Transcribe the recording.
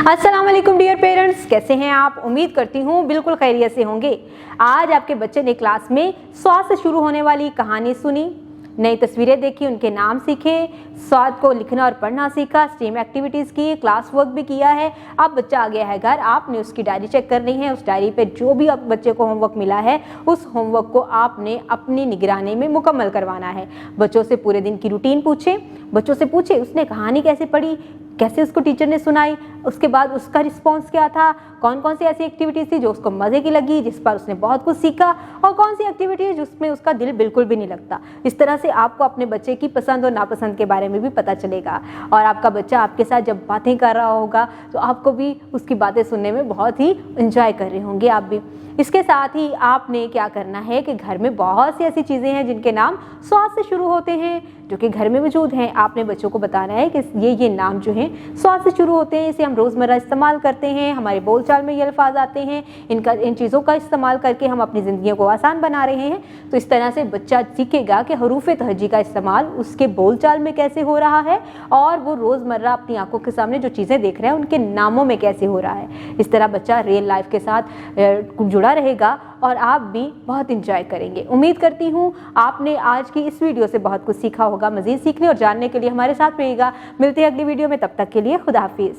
अस्सलाम वालेकुम dear parents, कैसे हैं आप। उम्मीद करती हूँ बिल्कुल खैरियत से होंगे। आज आपके बच्चे ने क्लास में स्वाद से शुरू होने वाली कहानी सुनी, नई तस्वीरें देखी, उनके नाम सीखे, स्वाद को लिखना और पढ़ना सीखा, स्टीम एक्टिविटीज़ की, क्लास वर्क भी किया है। अब बच्चा आ गया है घर, आपने उसकी डायरी चेक करनी है। उस डायरी पे जो भी अब बच्चे को होमवर्क मिला है उस होमवर्क को आपने अपनी निगरानी में मुकम्मल करवाना है। बच्चों से पूरे दिन की रूटीन पूछें, बच्चों से पूछे उसने कहानी कैसे पढ़ी, कैसे उसको टीचर ने सुनाई, उसके बाद उसका रिस्पॉन्स क्या था, कौन कौन सी ऐसी एक्टिविटीज़ थी जो उसको मज़े की लगी, जिस पर उसने बहुत कुछ सीखा, और कौन सी एक्टिविटी है जिसमें उसका दिल बिल्कुल भी नहीं लगता। इस तरह से आपको अपने बच्चे की पसंद और नापसंद के बारे में भी पता चलेगा और आपका बच्चा आपके साथ जब बातें कर रहा होगा तो आपको भी उसकी बातें सुनने में बहुत ही इंजॉय कर रहे होंगे आप भी। इसके साथ ही आपने क्या करना है कि घर में बहुत सी ऐसी चीज़ें हैं जिनके नाम स्वाद से शुरू होते हैं जो कि घर में मौजूद हैं। आपने बच्चों को बताना है कि ये नाम जो हैं स्वाद से शुरू होते हैं, इसे हम रोज़मर्रा इस्तेमाल करते हैं, हमारे बोलचाल में ये अल्फाज आते हैं, इन चीज़ों का इस्तेमाल करके हम अपनी ज़िंदगियों को आसान बना रहे हैं। तो इस तरह से बच्चा सीखेगा कि हरूफ़े तहजी का इस्तेमाल उसके बोलचाल में कैसे हो रहा है और वो रोज़मर्रा अपनी आंखों के सामने जो चीज़ें देख रहे हैं उनके नामों में कैसे हो रहा है। इस तरह बच्चा रियल लाइफ के साथ जुड़ा रहेगा और आप भी बहुत इंजॉय करेंगे। उम्मीद करती हूँ आपने आज की इस वीडियो से बहुत कुछ सीखा होगा। मज़ीद सीखने और जानने के लिए हमारे साथ रहिएगा। मिलते हैं अगली वीडियो में, तब तक के लिए खुदा हाफिज़।